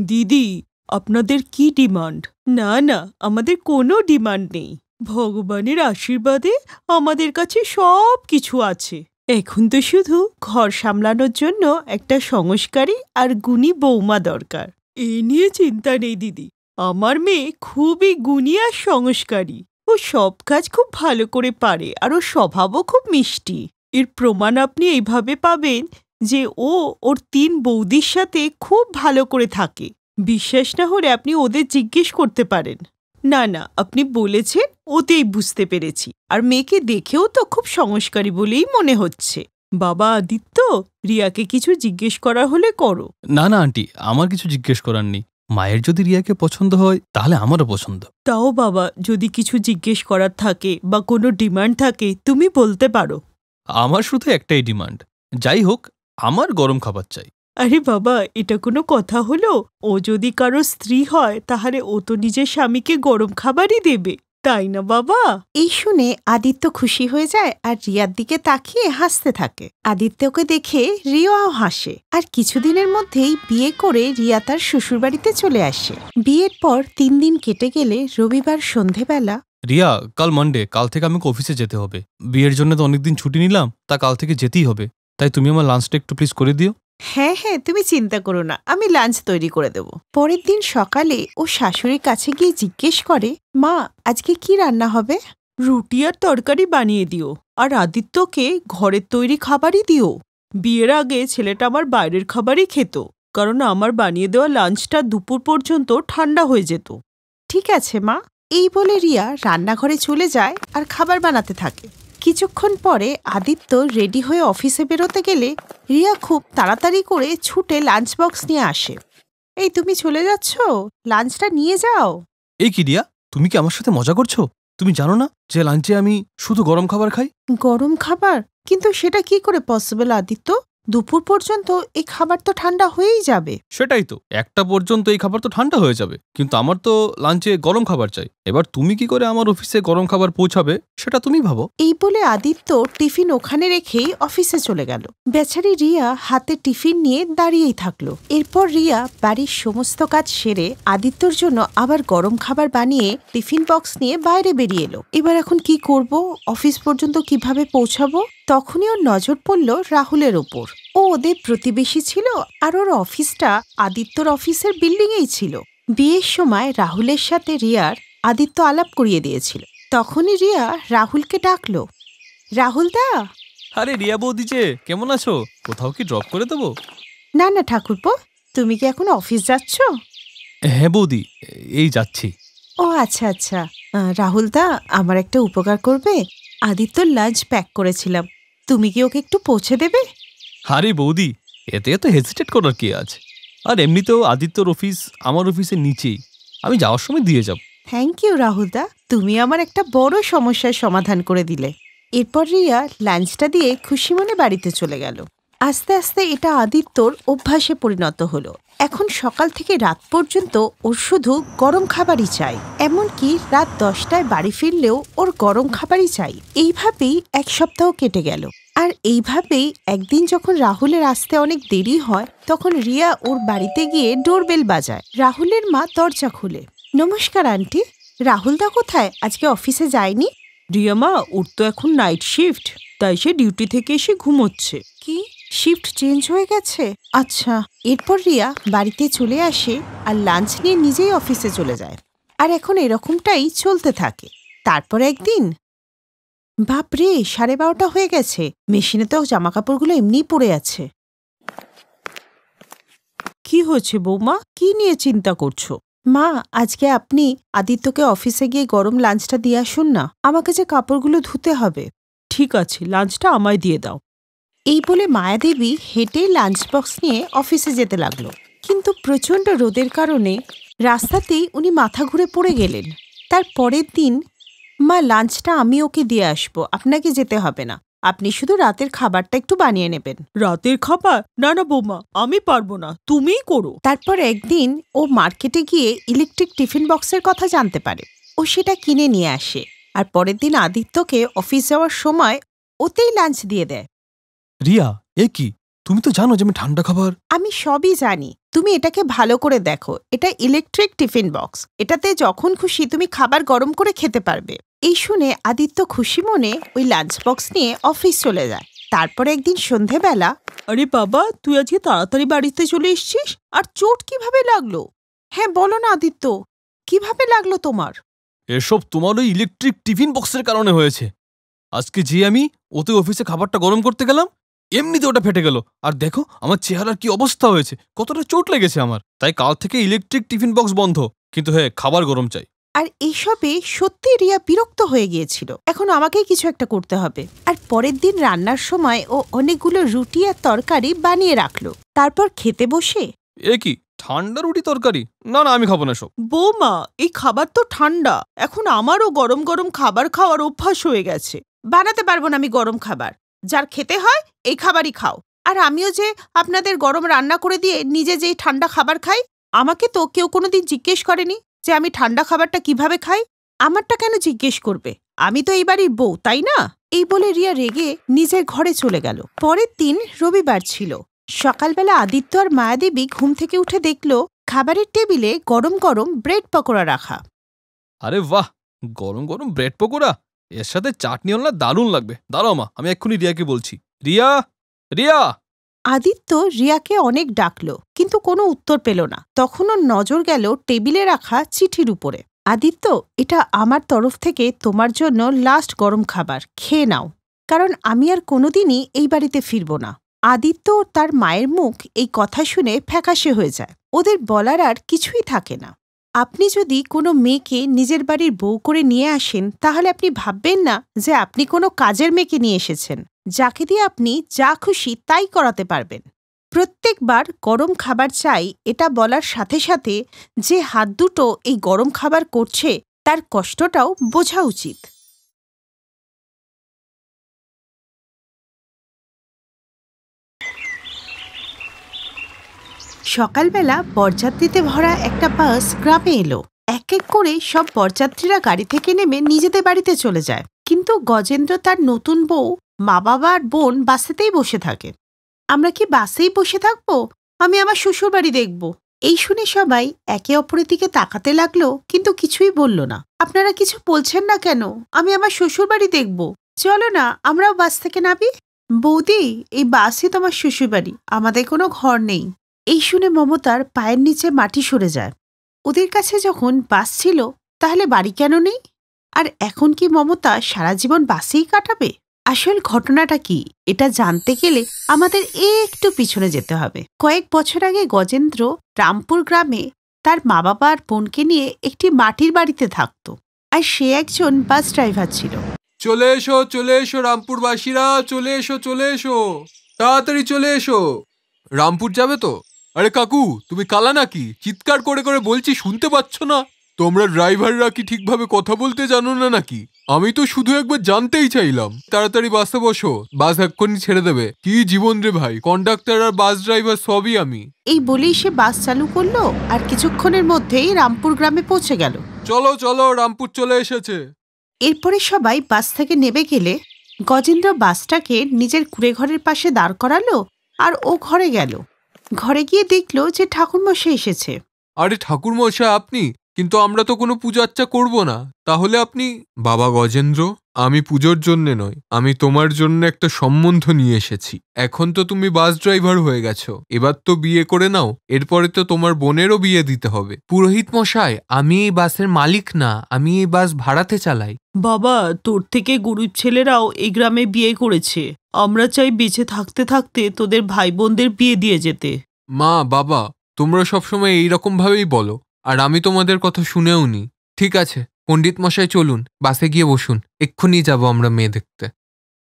দিদি, আপনাদের কি ডিমান্ড? না না, আমাদের কোনো ডিমান্ড নেই। ভগবানের আশীর্বাদে আমাদের কাছে সব কিছু আছে। এখন তো শুধু ঘর সামলানোর জন্য একটা সংস্কারী আর গুণী বৌমা দরকার। এ নিয়ে চিন্তা নেই দিদি, আমার মেয়ে খুবই গুণী আর সংস্কারী। ও সব কাজ খুব ভালো করে পারে আর ওর স্বভাবও খুব মিষ্টি। এর প্রমাণ আপনি এইভাবে পাবেন যে ও ওর ৩ বৌদির সাথে খুব ভালো করে থাকে। বিশ্বাস না হলে আপনি ওদের জিজ্ঞেস করতে পারেন। না না, আপনি বলেছেন ওতেই বুঝতে পেরেছি। আর মেয়েকে দেখেও তো খুব সংস্কারী বলেই মনে হচ্ছে। বাবা আদিত্য, রিয়াকে কিছু জিজ্ঞেস করা হলে করো। না না আন্টি, আমার কিছু জিজ্ঞেস করার নেই। মায়ের যদি রিয়াকে পছন্দ হয় তাহলে আমারও পছন্দ। তাও বাবা, যদি কিছু জিজ্ঞেস করার থাকে বা কোনো ডিমান্ড থাকে তুমি বলতে পারো। আমার শুধু একটাই ডিমান্ড, যাই হোক আমার গরম খাবার চাই। আরে বাবা, এটা কোনো কথা হলো? ও যদি কারো স্ত্রী হয় তাহলে ও তো নিজের স্বামীকে গরম খাবারই দেবে, তাই না বাবা? এই শুনে আদিত্য খুশি হয়ে যায় আর রিয়ার দিকে তাকিয়ে হাসতে থাকে। আদিত্যকে দেখে রিয়াও হাসে। আর কিছুদিনের মধ্যেই বিয়ে করে রিয়া তার শ্বশুরবাড়িতে চলে আসে। বিয়ের পর ৩ দিন কেটে গেলে রবিবার সন্ধেবেলা রিয়া, কাল মানডে, কাল থেকে আমাকে অফিসে যেতে হবে। বিয়ের জন্য তো অনেকদিন ছুটি নিলাম, তা কাল থেকে যেতেই হবে। তাই তুমি আমার লাঞ্চটা একটু প্লিজ করে দিও। হ্যাঁ হ্যাঁ, তুমি চিন্তা করো না, আমি লাঞ্চ তৈরি করে দেব। পরের দিন সকালে ও শাশুড়ির কাছে গিয়ে জিজ্ঞেস করে, মা আজকে কি রান্না হবে? রুটি আর তরকারি বানিয়ে দিও, আর আদিত্যকে ঘরের তৈরি খাবারই দিও। বিয়ের আগে ছেলেটা আমার বাইরের খাবারই খেত, কারণ আমার বানিয়ে দেওয়া লাঞ্চটা দুপুর পর্যন্ত ঠান্ডা হয়ে যেত। ঠিক আছে মা। এই বলে রিয়া রান্নাঘরে চলে যায় আর খাবার বানাতে থাকে। কিছুক্ষণ পরে আদিত্য রেডি হয়ে অফিসে বেরোতে গেলে রিয়া খুব তাড়াতাড়ি করে ছুটে লাঞ্চ বক্স নিয়ে আসে। এই তুমি চলে যাচ্ছ, লাঞ্চটা নিয়ে যাও। এই কি রিয়া, তুমি কি আমার সাথে মজা করছো? তুমি জানো না যে লাঞ্চে আমি শুধু গরম খাবার খাই? গরম খাবার? কিন্তু সেটা কি করে পসিবল আদিত্য? দুপুর পর্যন্ত এই খাবার তো ঠান্ডা হয়েই যাবে। সেটাই তো, ১টা পর্যন্ত এই খাবার তো ঠান্ডা হয়ে যাবে, কিন্তু আমার তো লাঞ্চে গরম খাবার চাই। এবার তুমি কি করে আমার অফিসে গরম খাবার পৌঁছাবে সেটা তুমি ভাবো। এই বলে আদিত্য টিফিন ওখানে রেখেই অফিসে চলে গেল। বেচারি রিয়া হাতে টিফিন নিয়ে দাঁড়িয়েই থাকলো। এরপর রিয়া বাড়ির সমস্ত কাজ সেরে আদিত্যর জন্য আবার গরম খাবার বানিয়ে টিফিন বক্স নিয়ে বাইরে বেরিয়ে এলো। এবার এখন কি করব, অফিস পর্যন্ত কিভাবে পৌঁছাবো? তখনই ওর নজর পড়ল রাহুলের ওপর। ও ওদের প্রতিবেশী ছিল আর ওর অফিসটা আদিত্যর অফিসের বিল্ডিংয়েই ছিল। বিয়ের সময় রাহুলের সাথে রিয়ার আদিত্য আলাপ করিয়ে দিয়েছিল। তখনই রিয়া রাহুলকে ডাকলো, রাহুল দা। আরে রিয়া বৌদি যে, কেমন আছো? কোথাও কি ড্রপ করে দেবো? না না ঠাকুরপো, তুমি কি এখন অফিস যাচ্ছ? হ্যাঁ বৌদি, এই যাচ্ছি। ও আচ্ছা আচ্ছা। রাহুল দা, আমার একটা উপকার করবে? আদিত্যর লাঞ্চ প্যাক করেছিলাম, তুমি কি ওকে একটু পৌঁছে দেবে? আরে বৌদি, এতে এত হেজিটেট করার কি আছে? আর এমনিতেও আদিত্যর অফিস আমার অফিসের নিচেই, আমি যাওয়ার সময় দিয়ে যাব। থ্যাংক ইউ রাহুল দা, তুমি আমার একটা বড় সমস্যার সমাধান করে দিলে। এরপর রিয়া লাঞ্চটা দিয়ে খুশি মনে বাড়িতে চলে গেল। আস্তে আস্তে এটা আদিত্যর অভ্যাসে পরিণত হলো। এখন সকাল থেকে রাত পর্যন্ত ওর শুধু গরম খাবারই চাই। এমনকি রাত 10টায় বাড়ি ফিরলেও ওর গরম খাবারই চাই। এইভাবেই 1 সপ্তাহ কেটে গেল। আর এইভাবেই একদিন যখন রাহুলের আসতে অনেক দেরি হয়, তখন রিয়া ওর বাড়িতে গিয়ে ডোরবেল বাজায়। রাহুলের মা দরজা খুলে, নমস্কার আন্টি, রাহুলদা কোথায়? আজকে অফিসে যায়নি? রিয়া মা, ওর তো এখন নাইট শিফট, তাই সে ডিউটি থেকে এসে ঘুমোচ্ছে। কি, শিফট চেঞ্জ হয়ে গেছে? আচ্ছা। এরপর রিয়া বাড়িতে চলে আসে আর লাঞ্চ নিয়ে নিজেই অফিসে চলে যায়। আর এখন এরকমটাই চলতে থাকে। তারপর একদিন, বাপরে 12:30 হয়ে গেছে, মেশিনে তো জামা কাপড়গুলো এমনিই পড়ে আছে। কি হয়েছে বৌমা, কি নিয়ে চিন্তা করছো? মা, আজকে আপনি আদিত্যকে অফিসে গিয়ে গরম লাঞ্চটা দিয়ে আসুন না, আমাকে যে কাপড়গুলো ধুতে হবে। ঠিক আছে, লাঞ্চটা আমায় দিয়ে দাও। এই বলে মায়াদেবী হেঁটে লাঞ্চ বক্স নিয়ে অফিসে যেতে লাগলো। কিন্তু প্রচণ্ড রোদের কারণে রাস্তাতেই উনি মাথা ঘুরে পড়ে গেলেন। তার পরের দিন, মা লাঞ্চটা আমি ওকে দিয়ে আসবো, আপনাকে যেতে হবে না, আপনি শুধু রাতের খাবারটা একটু বানিয়ে নেবেন। রাতের খাবার? না না বৌমা, আমি পারবো না, তুমিই করো। তারপর একদিন ও মার্কেটে গিয়ে ইলেকট্রিক টিফিন বক্সের কথা জানতে পারে। ও সেটা কিনে নিয়ে আসে আর পরের দিন আদিত্যকে অফিস যাওয়ার সময় ওতেই লাঞ্চ দিয়ে দেয়। রিয়া, এ কি, তুমি তো জানো যে আমি ঠান্ডা খাবার। আমি সবই জানি, তুমি এটাকে ভালো করে দেখো। এটা ইলেকট্রিক টিফিন বক্স, এটাতে যখন খুশি তুমি খাবার গরম করে খেতে পারবে। এই শুনে আদিত্য খুশি মনে ওই লাঞ্চ বক্স নিয়ে অফিস চলে যায়। তারপরে একদিন সন্ধেবেলা, আরে বাবা, তুই আজকে তাড়াতাড়ি বাড়িতে চলে এসেছিস। আর চোট কিভাবে লাগলো? হ্যাঁ বলো না আদিত্য, কিভাবে লাগলো তোমার? এসব তোমার ওই ইলেকট্রিক টিফিন বক্সের কারণে হয়েছে। আজকে যে আমি ওতে অফিসে খাবারটা গরম করতে গেলাম, এমনিতে ওটা ফেটে গেল। আর দেখো আমার চেহারার কি অবস্থা হয়েছে, কতটা চোট লেগেছে আমার। তাই কাল থেকে ইলেকট্রিক টিফিন বক্স বন্ধ, কিন্তু হ্যাঁ, খাবার গরম চাই। আর এইসবে সত্যি রিয়া বিরক্ত হয়ে গিয়েছিল। এখন আমাকেই কিছু একটা করতে হবে। আর পরের দিন রান্নার সময় ও অনেকগুলো রুটি আর তরকারি বানিয়ে রাখলো। তারপর খেতে বসে, এ কি ঠান্ডা রুটি তরকারি? না না, আমি খাবো না সব। বৌমা, এই খাবার তো ঠান্ডা, এখন আমারও গরম গরম খাবার খাওয়ার অভ্যাস হয়ে গেছে। বানাতে পারবো না আমি গরম খাবার। যার খেতে হয় এই খাবারই খাও। আর আমিও যে আপনাদের গরম রান্না করে দিয়ে নিজে যেই ঠান্ডা খাবার খাই, আমাকে তো কেউ কোনোদিন জিজ্ঞেস করেনি যে আমি ঠান্ডা খাবারটা কিভাবে খাই। আমারটা কেন জিজ্ঞেস করবে? আমি তো এই বাড়ির বউ, তাই না? এই বলে রিয়া রেগে নিজের ঘরে চলে গেল। পরের দিন রবিবার ছিল। সকালবেলা আদিত্য আর মায়াদেবী ঘুম থেকে উঠে দেখল খাবারের টেবিলে গরম গরম ব্রেড পকোড়া রাখা। আরে বাহ, গরম গরম ব্রেড পকোড়া, এর সাথে চাটনি হলে দারুণ লাগবে। দাঁড়াও মা, আমি এক্ষুনি রিয়াকে বলছি। রিয়া, রিয়া। আদিত্য রিয়াকে অনেক ডাকলো, কিন্তু কোনো উত্তর পেল না। তখন ওর নজর গেল টেবিলে রাখা চিঠির উপরে। আদিত্য, এটা আমার তরফ থেকে তোমার জন্য লাস্ট গরম খাবার, খেয়ে নাও, কারণ আমি আর কোনোদিনই এই বাড়িতে ফিরব না। আদিত্য ও তার মায়ের মুখ এই কথা শুনে ফ্যাকাশে হয়ে যায়। ওদের বলার আর কিছুই থাকে না। আপনি যদি কোনো মেয়েকে নিজের বাড়ির বউ করে নিয়ে আসেন, তাহলে আপনি ভাববেন না যে আপনি কোনো কাজের মেয়েকে নিয়ে এসেছেন, যাকে দিয়ে আপনি যা খুশি তাই করাতে পারবেন। প্রত্যেকবার গরম খাবার চাই এটা বলার সাথে সাথে যে হাত দুটো এই গরম খাবার করছে, তার কষ্টটাও বোঝা উচিত। সকালবেলা বরযাত্রীতে ভরা একটা বাস গ্রামে এলো। এক এক করে সব বরযাত্রীরা গাড়ি থেকে নেমে নিজেদের বাড়িতে চলে যায়, কিন্তু গজেন্দ্র তার নতুন বউ, মা বাবা আর বোন বাসেতেই বসে থাকে। আমরা কি বাসেই বসে থাকবো? আমি আমার শ্বশুর বাড়ি দেখব। এই শুনে সবাই একে অপরের দিকে তাকাতে লাগলো, কিন্তু কিছুই বলল না। আপনারা কিছু বলছেন না কেন? আমি আমার শ্বশুর বাড়ি দেখব। চলো না, আমরাও বাস থেকে নামি। বৌদি, এই বাসই তোমার শ্বশুর বাড়ি, আমাদের কোনো ঘর নেই। এই শুনে মমতার পায়ের নিচে মাটি সরে যায়। ওদের কাছে যখন বাস ছিল, তাহলে বাড়ি কেন নেই? আর এখন কি মমতা সারা জীবন বাসেই কাটাবে? আসল ঘটনাটা কি, এটা জানতে গেলে আমাদের একটু পিছনে যেতে হবে। কয়েক বছর আগে গজেন্দ্র রামপুর গ্রামে তার মা বাবা আর বোনকে নিয়ে একটি মাটির বাড়িতে থাকত। আর সে একজন বাস ড্রাইভার ছিল। চলে এসো রামপুরবাসীরা, চলে এসো, তাড়াতাড়ি চলে এসো। রামপুর যাবে তো? আরে কাকু, তুমি কালা নাকি? চিৎকার করে করে বলছি, শুনতে পাচ্ছ না? তোমরা ড্রাইভাররা কি ঠিকভাবে কথা বলতে জানো না নাকি? আমি তো শুধু একবার জানতেই চাইলাম। তাড়াতাড়ি বাসে বসো, বাস এক্ষুনি ছেড়ে দেবে। কি জীবন রে ভাই, কন্ডাক্টর আর বাস ড্রাইভার সবই আমি। এই বলেই সে বাস চালু করলো, আর কিছুক্ষণের মধ্যেই রামপুর গ্রামে পৌঁছে গেল। চলো, রামপুর চলে এসেছে। এরপরে সবাই বাস থেকে নেমে গেলে গজেন্দ্র বাসটাকে নিজের কুঁড়েঘরের পাশে দাঁড় করালো, আর ও ঘরে গেল। ঘরে গিয়ে দেখলো যে ঠাকুরমশাই এসেছে। আরে ঠাকুরমশাই আপনি? কিন্তু আমরা তো কোনো পূজা আর্চা করবো না, তাহলে আপনি? বাবা গজেন্দ্র, আমি পুজোর জন্যে নয়, আমি তোমার জন্য একটা সম্বন্ধ নিয়ে এসেছি। এখন তো তুমি বাস ড্রাইভার হয়ে গেছো, এবার তো বিয়ে করে নাও, এরপরে তো তোমার বোনেরও বিয়ে দিতে হবে। পুরোহিত মশাই, আমি এই বাসের মালিক না, আমি এই বাস ভাড়াতে চালাই। বাবা, তোর থেকে গরিব ছেলেরাও এই গ্রামে বিয়ে করেছে। আমরা চাই বেঁচে থাকতে থাকতে তোদের ভাই বোনদের বিয়ে দিয়ে যেতে। মা বাবা, তোমরা সবসময় এইরকম ভাবেই বলো, আর আমি তোমাদের কথা শুনেও নি। ঠিক আছে পণ্ডিত মশাই, চলুন বাসে গিয়ে বসুন, এক্ষুনি যাব আমরা মেয়ে দেখতে।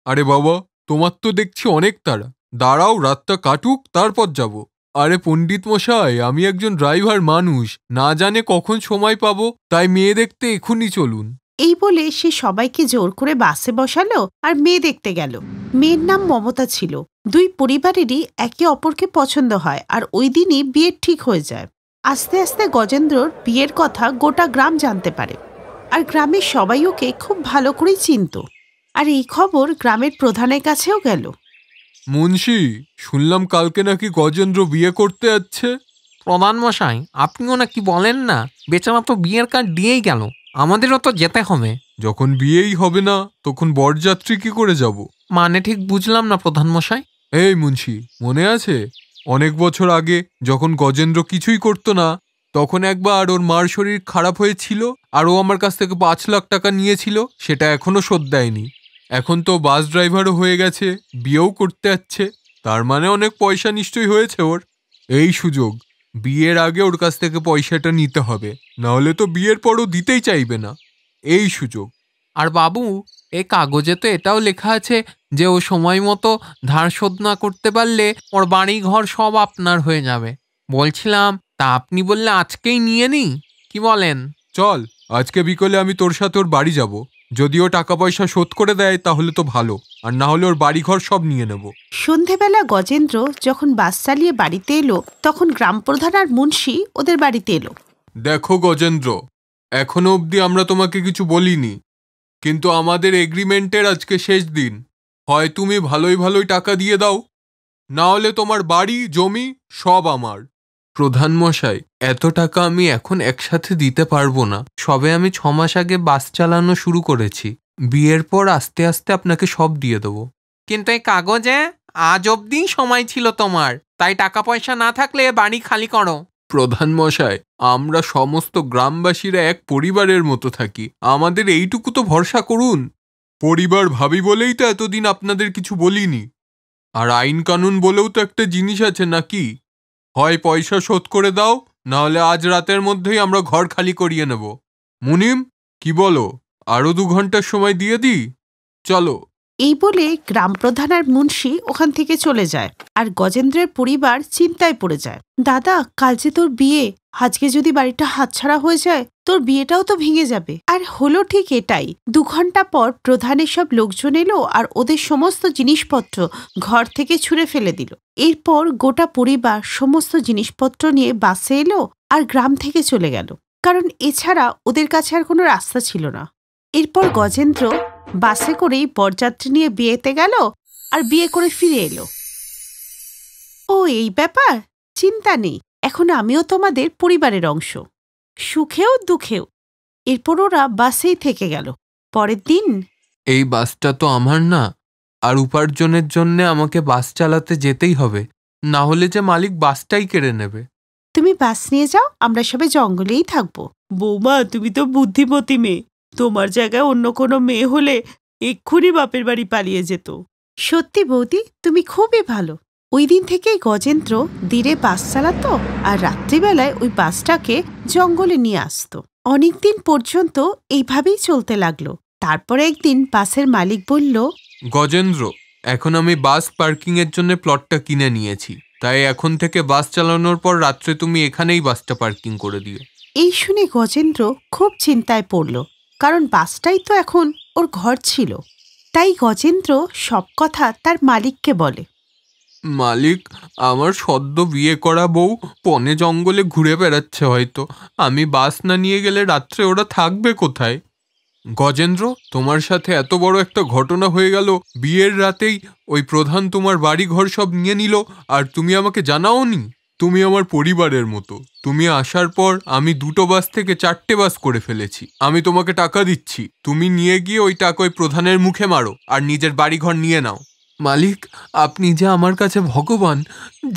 আরে বাবা, তোমার তো দেখছি অনেক তাড়া, দাঁড়াও রাতটা কাটুক তারপর যাব। আরে পণ্ডিত মশাই, আমি একজন ড্রাইভার মানুষ, না জানে কখন সময় পাবো, তাই মেয়ে দেখতে এক্ষুনি চলুন। এই বলে সে সবাইকে জোর করে বাসে বসালো আর মেয়ে দেখতে গেল। মেয়ের নাম মমতা ছিল। দুই পরিবারেরই একে অপরকে পছন্দ হয়, আর ওই দিনই বিয়ের ঠিক হয়ে যায়। আস্তে আস্তে গজেন্দ্রর বিয়ের কথা গোটা গ্রাম জানতে পারে, আর গ্রামের সবাই ওকে খুব ভালো করেই চিনত। আর এই খবর গ্রামের প্রধানের কাছেও গেল। মুন্সি, শুনলাম কালকে নাকি গজেন্দ্র বিয়ে করতে যাচ্ছে। প্রধান মশাই, আপনিও নাকি বলেন না? বেচারা তো বিয়ের কার্ড দিয়েই গেল, আমাদেরও তো যেতে হবে। যখন বিয়েই হবে না তখন বরযাত্রী কি করে যাব? মানে ঠিক বুঝলাম না প্রধান মশাই। এই মুন্সি, মনে আছে অনেক বছর আগে যখন গজেন্দ্র কিছুই করতো না, তখন একবার ওর মার শরীর খারাপ হয়েছিল আর ও আমার কাছ থেকে 5 লাখ টাকা নিয়েছিল, সেটা এখনো শোধ দেয়নি। এখন তো বাস ড্রাইভারও হয়ে গেছে, বিয়েও করতে যাচ্ছে, তার মানে অনেক পয়সা নিশ্চয়ই হয়েছে ওর। এই সুযোগ, বিয়ের আগে ওর কাছ থেকে পয়সাটা নিতে হবে, না হলে তো বিয়ের পরও দিতেই চাইবে না। এই সুযোগ। আর বাবু, এই কাগজে তো এটাও লেখা আছে যে ও সময় মতো ধার শোধ না করতে পারলে ওর বাড়ি ঘর সব আপনার হয়ে যাবে। বলছিলাম, তা আপনি বললে আজকেই নিয়ে নিই, কি বলেন? চল, আজকে বিকেলে আমি তোর সাথে ওর বাড়ি যাব। যদি ও টাকা পয়সা শোধ করে দেয় তাহলে তো ভালো, আর না হলে ওর বাড়িঘর সব নিয়ে নেব। সন্ধেবেলা গজেন্দ্র যখন বাস চালিয়ে বাড়িতে এলো, তখন গ্রাম প্রধান আর মুন্সি ওদের বাড়িতে এলো। দেখো গজেন্দ্র, এখনো অবধি আমরা তোমাকে কিছু বলিনি, কিন্তু আমাদের এগ্রিমেন্টের আজকে শেষ দিন। হয় তুমি ভালোই ভালোই টাকা দিয়ে দাও, না হলে তোমার বাড়ি জমি সব আমার। প্রধান মশাই, এত টাকা আমি এখন একসাথে দিতে পারবো না। সবে আমি 6 মাস আগে বাস চালানো শুরু করেছি, বিয়ের পর আস্তে আস্তে আপনাকে সব দিয়ে দেবো। কিন্তু এই কাগজে আজ অবধি সময় ছিল তোমার, তাই টাকা পয়সা না থাকলে বাড়ি খালি করো। প্রধান মশাই, আমরা সমস্ত গ্রামবাসীরা এক পরিবারের মতো থাকি, আমাদের এইটুকু তো ভরসা করুন। পরিবার ভাবি বলেই তো এতদিন আপনাদের কিছু বলিনি। আর আইন কানুন বলেও তো একটা জিনিস আছে নাকি? হয় পয়সা শোধ করে দাও, না হলে আজ রাতের মধ্যেই আমরা ঘর খালি করিয়ে নেব। মুনিম, কি বলো, আরো 2 ঘন্টার সময় দিয়ে দিই? চলো। এই বলে গ্রাম প্রধান আর মুন্সি ওখান থেকে চলে যায়, আর গজেন্দ্রের পরিবার চিন্তায় পড়ে যায়। দাদা, কাল যে তোর বিয়ে, আজকে যদি বাড়িটা হাতছাড়া হয়ে যায়, তোর বিয়েটাও তো ভেঙে যাবে। আর হলো ঠিক এটাই। 2 ঘন্টা পর প্রধানের সব লোকজন এলো আর ওদের সমস্ত জিনিসপত্র ঘর থেকে ছুঁড়ে ফেলে দিল। এরপর গোটা পরিবার সমস্ত জিনিসপত্র নিয়ে বাসে এলো আর গ্রাম থেকে চলে গেল, কারণ এছাড়া ওদের কাছে আর কোনো রাস্তা ছিল না। এরপর গজেন্দ্র বাসে করেই বরযাত্রী নিয়ে বিয়েতে গেল আর বিয়ে করে ফিরে এলো। ও, এই ব্যাপার, চিন্তা নেই, এখন আমিও তোমাদের পরিবারের অংশ, সুখেও দুঃখেও। এরপর ওরা বাসেই থেকে গেল। পরের দিন, এই বাসটা তো আমার না, আর উপার্জনের জন্য আমাকে বাস চালাতে যেতেই হবে, না হলে যে মালিক বাসটাই কেড়ে নেবে। তুমি বাস নিয়ে যাও, আমরা সবাই জঙ্গলেই থাকবো। বৌমা, তুমি তো বুদ্ধিমতী মেয়ে। তোমার জায়গায় অন্য কোনো মেয়ে হলে এক্ষুনি বাপের বাড়ি পালিয়ে যেত। সত্যি বৌদি, তুমি খুবই ভালো। ওই দিন থেকেই গজেন্দ্র দিনে বাস চালাতো আর রাত্রিবেলায় ওই বাসটাকে জঙ্গলে নিয়ে আসতো। অনেকদিন পর্যন্ত এইভাবেই চলতে লাগলো। তারপরে একদিন বাসের মালিক বলল, গজেন্দ্র, এখন আমি বাস পার্কিং এর জন্য প্লটটা কিনে নিয়েছি, তাই এখন থেকে বাস চালানোর পর রাত্রে তুমি এখানেই বাসটা পার্কিং করে দিও। এই শুনে গজেন্দ্র খুব চিন্তায় পড়ল, কারণ বাসটাই তো এখন ওর ঘর ছিল। তাই গজেন্দ্র সব কথা তার মালিককে বলে। মালিক, আমার সদ্য বিয়ে করা বউ বনে জঙ্গলে ঘুরে বেড়াচ্ছে, হয়তো আমি বাস না নিয়ে গেলে রাত্রে ওরা থাকবে কোথায়? গজেন্দ্র, তোমার সাথে এত বড় একটা ঘটনা হয়ে গেল, বিয়ের রাতেই ওই প্রধান তোমার বাড়ি ঘর সব নিয়ে নিল, আর তুমি আমাকে জানাওনি। তুমি আমার পরিবারের মতো। তুমি আসার পর আমি 2টো বাস থেকে 4টে বাস করে ফেলেছি। আমি তোমাকে টাকা দিচ্ছি, তুমি নিয়ে গিয়ে ওই টাকা ওই প্রধানের মুখে মারো আর নিজের বাড়িঘর নিয়ে নাও। মালিক, আপনি যে আমার কাছে ভগবান,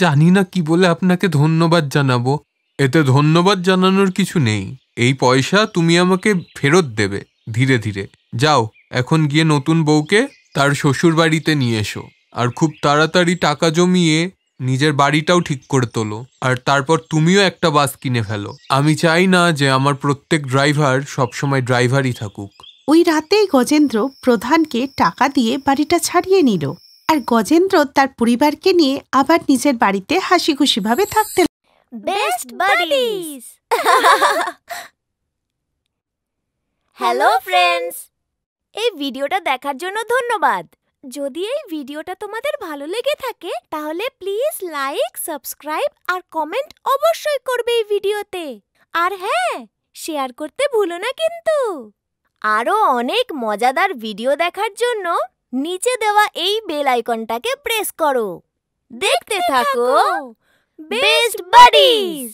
জানি না কি বলে আপনাকে ধন্যবাদ জানাবো। এতে ধন্যবাদ জানানোর কিছু নেই, এই পয়সা তুমি আমাকে ফেরত দেবে ধীরে ধীরে। যাও, এখন গিয়ে নতুন বউকে তার শ্বশুর বাড়িতে নিয়ে এসো, আর খুব তাড়াতাড়ি টাকা জমিয়ে নিজের বাড়িটাও ঠিক করে তোলো, আর তারপর তুমিও একটা বাস কিনে ফেলো। আমি চাই না যে আমার প্রত্যেক ড্রাইভার সবসময় ড্রাইভারই থাকুক। ওই রাতেই গজেন্দ্র প্রধানকে টাকা দিয়ে বাড়িটা ছাড়িয়ে নিল, আর গজেন্দ্র তার পরিবারকে নিয়ে আবার নিজের বাড়িতে হাসি খুশিভাবে থাকতে। Best buddies. হ্যালো ফ্রেন্ডস, এই ভিডিওটা দেখার জন্য ধন্যবাদ। যদি এই ভিডিওটা তোমাদের ভালো লেগে থাকে তাহলে প্লিজ লাইক, সাবস্ক্রাইব আর কমেন্ট অবশ্যই করবে এই ভিডিওতে। আর হ্যাঁ, শেয়ার করতে ভুলো না কিন্তু। আরো অনেক মজাদার ভিডিও দেখার জন্য নিচে দেওয়া এই বেল আইকনটাকে প্রেস করো। দেখতে থাকো বেস্ট বাডিজ।